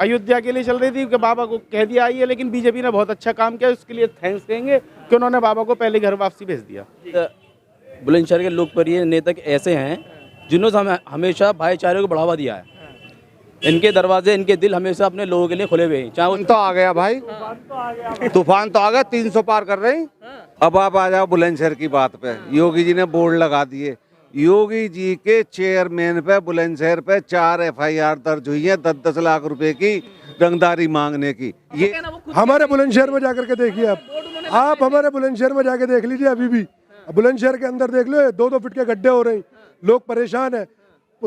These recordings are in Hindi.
अयोध्या के लिए चल रही थी कि बाबा को कह दिया आइए, लेकिन बीजेपी ने बहुत अच्छा काम किया, उसके लिए थैंक्स कहेंगे कि उन्होंने बाबा को पहले घर वापसी भेज दिया। बुलंदशहर के लोकप्रिय नेता ऐसे हैं जिन्होंने हमेशा भाईचारे को बढ़ावा दिया है। इनके दरवाजे, इनके दिल हमेशा अपने लोगों के लिए खुले हुए हैं। चाहे तो आ गया भाई, तूफान तो आ गया, 300 पार कर रहे हैं। अब आप आ जाओ बुलंदशहर की बात पे। योगी जी ने बोर्ड लगा दिए। योगी जी के चेयरमैन पे बुलंदशहर पे 4 FIR दर्ज हुई है 10-10 लाख रुपए की रंगदारी मांगने की। ये हमारे बुलंदशहर में जाकर के देखिए, आप हमारे बुलंदशहर में जाके देख लीजिए। अभी भी बुलंदशहर के अंदर देख लो, 2-2 फीट के गड्ढे हो रहे हैं, लोग परेशान है।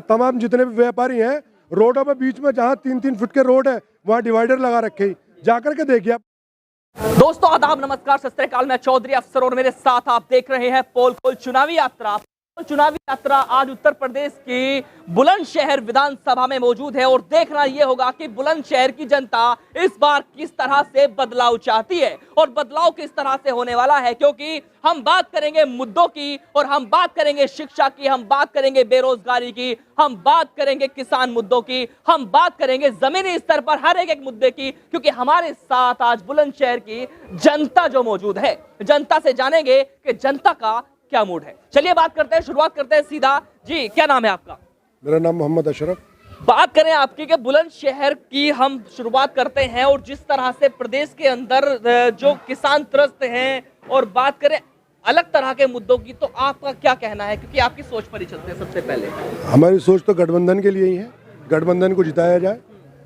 तमाम जितने भी व्यापारी हैं, रोडों पे बीच में जहाँ 3-3 फीट के रोड है वहाँ डिवाइडर लगा रखे हैं, जाकर के देखिए आप। दोस्तों आदाब, नमस्कार, सत श्री अकाल। मैं चौधरी अफसर और मेरे साथ आप देख रहे हैं पोल खोल चुनावी यात्रा। चुनावी यात्रा आज उत्तर प्रदेश की बुलंदशहर विधानसभा में मौजूद है और देखना यह होगा कि बुलंदशहर की जनता इस बार किस तरह से बदलाव चाहती है और बदलाव किस तरह से होने वाला है, क्योंकि हम बात करेंगे मुद्दों की और हम बात करेंगे शिक्षा की, हम बात करेंगे बेरोजगारी की, हम बात करेंगे किसान मुद्दों की, हम बात करेंगे जमीनी स्तर पर हर एक मुद्दे की, क्योंकि हमारे साथ आज बुलंदशहर की जनता जो मौजूद है। जनता से जानेंगे कि जनता का क्या मूड है। चलिए बात करते हैं, शुरुआत करते हैं सीधा। जी, क्या नाम है आपका? मेरा नाम मोहम्मद अशरफ। बात करें आपकी कि बुलंदशहर की हम शुरुआत करते हैं और जिस तरह से प्रदेश के अंदर जो किसान त्रस्त हैं और बात करें अलग तरह के मुद्दों की, तो आपका क्या कहना है? क्योंकि आपकी सोच पर ही चलते हैं। सबसे पहले हमारी सोच तो गठबंधन के लिए ही है, गठबंधन को जिताया जाए,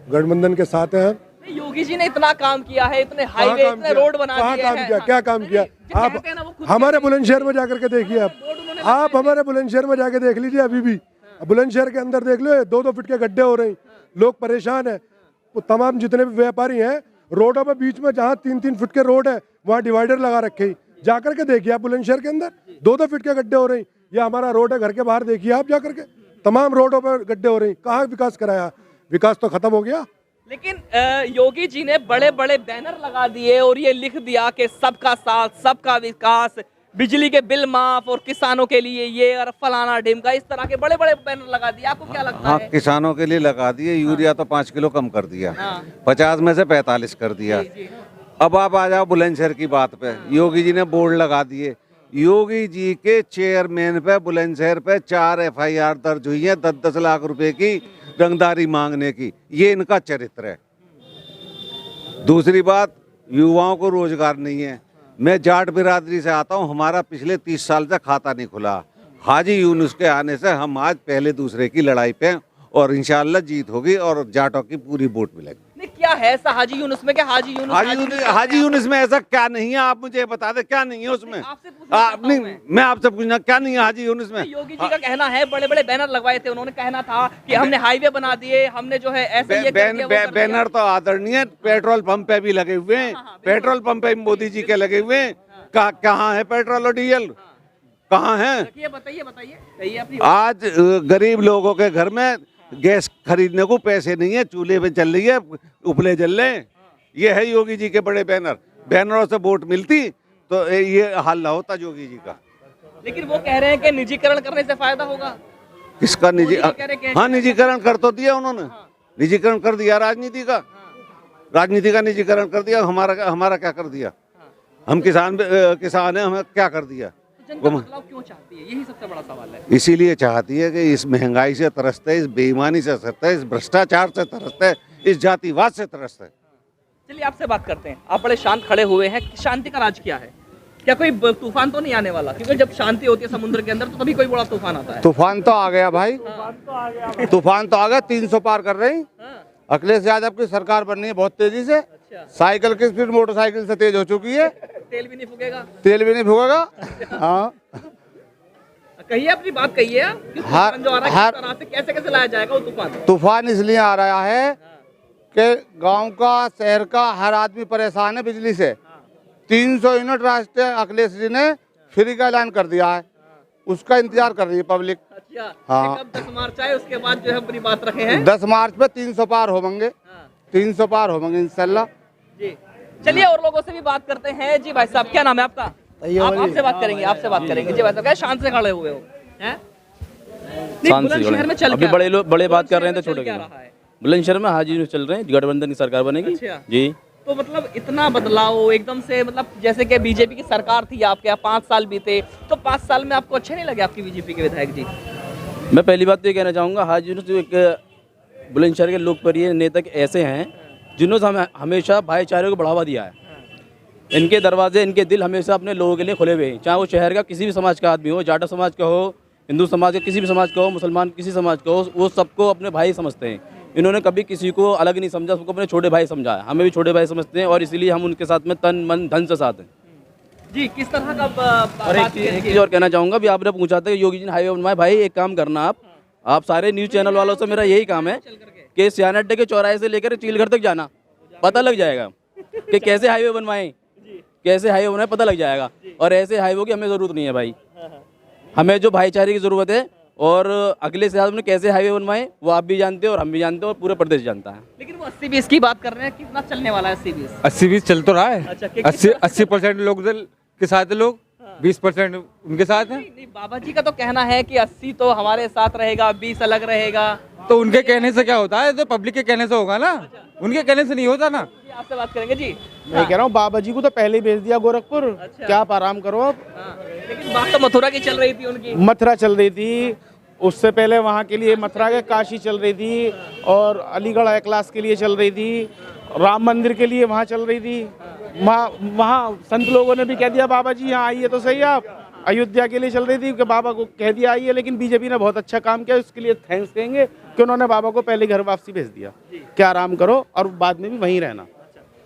गठबंधन के साथ हैं। योगी जी ने इतना काम किया है, इतने हाईवे, इतने रोड बना दिए हैं। क्या काम किया? आप हमारे बुलंदशहर में जाकर के देखिए, आप हमारे बुलंदशहर में जाके देख लीजिए। अभी भी बुलंदशहर के अंदर देख लो, 2-2 फीट के गड्ढे हो रहे हैं, लोग परेशान है। तमाम जितने भी व्यापारी हैं, रोडों पे बीच में जहाँ 3-3 फीट के रोड है वहाँ डिवाइडर लगा रखे हैं, जाकर के देखिए आप। बुलंदशहर के अंदर 2-2 फीट के गड्ढे हो रहे हैं। यह हमारा रोड है, घर के बाहर देखिए आप जाकर के, तमाम रोडों पर गड्ढे हो रहे हैं। कहाँ विकास कराया? विकास तो खत्म हो गया। लेकिन योगी जी ने बड़े बड़े बैनर लगा दिए और ये लिख दिया कि सबका साथ, सबका विकास, बिजली के बिल माफ और किसानों के लिए ये और फलाना ढिमका, इस तरह के बड़े बड़े बैनर लगा दिए। आपको क्या लगता है? किसानों के लिए लगा दिए। यूरिया तो 5 किलो कम कर दिया, 50 में से 45 कर दिया। अब आप आ जाओ बुलंदशहर की बात पे। योगी जी ने बोर्ड लगा दिए। योगी जी के चेयरमैन पे बुलंदशहर पे 4 FIR दर्ज हुई है 10-10 लाख रुपए की रंगदारी मांगने की। ये इनका चरित्र है। दूसरी बात, युवाओं को रोजगार नहीं है। मैं जाट बिरादरी से आता हूँ, हमारा पिछले 30 साल से खाता नहीं खुला। हाजी यूनुस के आने से हम आज पहले दूसरे की लड़ाई पे और इंशाल्लाह जीत होगी और जाटों की पूरी वोट मिलेगी। क्या है ऐसा हाजी यूनुस में? क्या हाजी यूनुस में ऐसा क्या नहीं है? आप मुझे बता दे क्या नहीं है उसमें। मैं आपसे पूछना क्या नहीं है हाजी यूनुस में? योगी जी का कहना है बड़े बड़े बैनर लगवाए थे, उन्होंने कहना था कि हमने हाईवे बना दिए, हमने जो है ऐसे ये बैनर तो आदरणीय पेट्रोल पंप पे भी लगे हुए हैं। पेट्रोल पंप पे मोदी जी के लगे हुए हैं। कहाँ है पेट्रोल और डीजल? कहाँ है? बताइए। आज गरीब लोगों के घर में गैस खरीदने को पैसे नहीं है, चूल्हे पे चल रही है, उपले जल रहे हैं। ये है योगी जी के बड़े बैनर। बैनरों से वोट मिलती तो ये हाल ना होता योगी जी का। लेकिन वो कह रहे हैं कि निजीकरण करने से फायदा होगा। किसका हाँ, निजीकरण कर तो दिया उन्होंने। निजीकरण कर दिया राजनीति का। राजनीति का निजीकरण कर दिया। हमारा क्या कर दिया? हम किसान है, हमें क्या कर दिया? बदलाव क्यों चाहती है? यही सबसे बड़ा सवाल है। इसीलिए चाहती है कि इस महंगाई से तरसते है, इस बेईमानी से तरसते है, इस भ्रष्टाचार से तरसते है, इस जातिवाद से तरसते है। चलिए आपसे बात करते हैं। आप बड़े शांत खड़े हुए हैं, शांति का राज क्या है? क्या कोई तूफान तो नहीं आने वाला? क्योंकि जब शांति होती है समुद्र के अंदर तो तभी कोई बड़ा तूफान आता है। तूफान तो आ गया भाई, तूफान तो आ गया। 300 पार कर रही। अखिलेश यादव की सरकार बननी है बहुत तेजी से। साइकिल की स्पीड मोटरसाइकिल से तेज हो चुकी है। तेल भी नहीं फूकेगा। हाँ, कहिए अपनी बात कहिए। कैसे कैसे लाया जाएगा वो तूफान? तूफान इसलिए आ रहा है कि गांव का, शहर का हर आदमी परेशान है बिजली से। 300 यूनिट राष्ट्रीय अखिलेश जी ने फ्री का ऐलान कर दिया है, उसका इंतजार कर रही है पब्लिक। अच्छा, हाँ। कब 10 मार्च आए उसके बाद जो है अपनी बात रखे हैं। 10 मार्च पे 300 पार होंगे। 300 पार होंगे इंशाल्लाह। जी, चलिए और लोगों से भी बात करते हैं। जी भाई साहब, क्या नाम है आपका? आपसे बात करेंगे, आपसे बात करेंगे। जी भाई साहब, क्या शांत से खड़े हुए हो? बुलंदशहर में चल अभी बड़े बात कर रहे हैं तो छोटे क्या रहा है? बुलंदशहर में हाजी चल रहे हैं, गठबंधन की सरकार बनेगी। अच्छा। जी। तो मतलब इतना बदलाव एकदम से, मतलब जैसे कि बीजेपी की सरकार थी आपके यहाँ 5 साल बीते, तो 5 साल में आपको अच्छे नहीं लगे आपकी बीजेपी के विधायक जी? मैं पहली बात तो ये कहना चाहूँगा, हाजी यूनुस एक बुलंदशहर के लोकप्रिय नेता ऐसे हैं जिन्होंने हमेशा भाईचारे को बढ़ावा दिया है। इनके दरवाजे, इनके दिल हमेशा अपने लोगों के लिए खुले हुए हैं, चाहे वो शहर का किसी भी समाज का आदमी हो, जाटा समाज का हो, हिंदू समाज का किसी भी समाज का हो, मुसलमान किसी समाज का हो, वो सबको अपने भाई समझते हैं। इन्होंने कभी किसी को अलग नहीं समझा, सबको अपने छोटे भाई समझा है। हमें भी छोटे भाई समझते हैं और इसीलिए हम उनके साथ में तन मन धन से साथ हैं। जी, किस तरह का और एक चीज़ और कहना चाहूँगा, भी आपने पूछा था कि योगी जी ने हाईवे बनवाए, भाई एक काम करना, आप सारे न्यूज़ चैनल वालों से मेरा यही काम है कि सियाना अड्डे के चौराहे से लेकर चीलघर तक जाना, पता लग जाएगा कि कैसे हाईवे बनवाएं, कैसे हाईवे बनाए, पता लग जाएगा। और ऐसे हाईवे की हमें ज़रूरत नहीं है भाई, हमें जो भाईचारे की ज़रूरत है। और अगले साल में कैसे हाईवे बनवाए वो आप भी जानते हो और हम भी जानते हैं और पूरे प्रदेश जानता है। लेकिन वो 80-20 की बात कर रहे हैं, कितना चलने वाला है 80-20? 80-20 चल तो रहा है। अच्छा, कि 80% लोग के साथ है, लोग 20% उनके साथ हैं। नहीं, बाबा जी का तो कहना है कि 80 तो हमारे साथ रहेगा, 20 अलग रहेगा। तो उनके कहने से क्या होता है, तो पब्लिक के कहने से होगा ना, उनके कहने से नहीं होता ना। जी, आपसे बात करेंगे जी। मैं कह रहा हूँ बाबा जी को तो पहले ही भेज दिया गोरखपुर। अच्छा। क्या आप आराम करो अब। हाँ, लेकिन बात तो मथुरा की चल रही थी उनकी। मथुरा चल रही थी, उससे पहले वहाँ के लिए मथुरा के काशी चल रही थी, और अलीगढ़ क्लास के लिए चल रही थी, राम मंदिर के लिए वहाँ चल रही थी। वहाँ संत लोगों ने भी कह दिया बाबा जी यहाँ आइए तो सही। आप अयोध्या के लिए चल रही थी कि बाबा को कह दिया आइए, लेकिन बीजेपी ने बहुत अच्छा काम किया, उसके लिए थैंक्स कहेंगे कि उन्होंने बाबा को पहले घर वापसी भेज दिया। क्या आराम करो और बाद में भी वहीं रहना।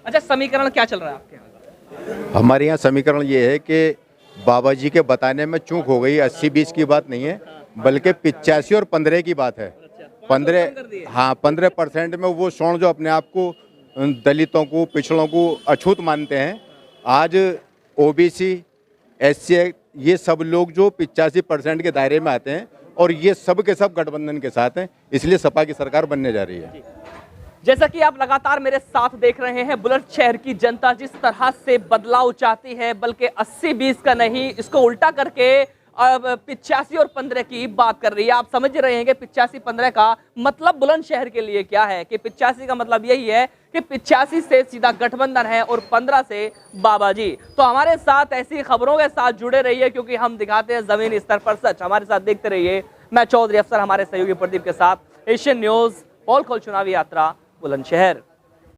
अच्छा, समीकरण क्या चल रहा है आपके यहाँ? हमारे यहाँ समीकरण ये है कि बाबा जी के बताने में चूक हो गई। 80-20 की बात नहीं है, बल्कि 85 और 15 की बात है। 15, हाँ 15% में वो सोन जो अपने आप को दलितों को, पिछड़ों को अछूत मानते हैं, आज OBC, SC ये सब लोग जो 85% के दायरे में आते हैं, और ये सब के सब गठबंधन के साथ हैं, इसलिए सपा की सरकार बनने जा रही है। जैसा कि आप लगातार मेरे साथ देख रहे हैं, बुलंदशहर की जनता जिस तरह से बदलाव चाहती है, बल्कि 80-20 का नहीं, इसको उल्टा करके अब 85 और 15 की बात कर रही है। आप समझ रहे हैं कि 85-15 का मतलब बुलंदशहर के लिए क्या है, कि 85 का मतलब यही है कि 85 से सीधा गठबंधन है और 15 से बाबा जी। तो हमारे साथ ऐसी खबरों के साथ जुड़े रहिए, क्योंकि हम दिखाते हैं जमीनी स्तर पर सच। हमारे साथ देखते रहिए। मैं चौधरी अफसर, हमारे सहयोगी प्रदीप के साथ, एशियन न्यूज, पोल खोल चुनावी यात्रा, बुलंदशहर।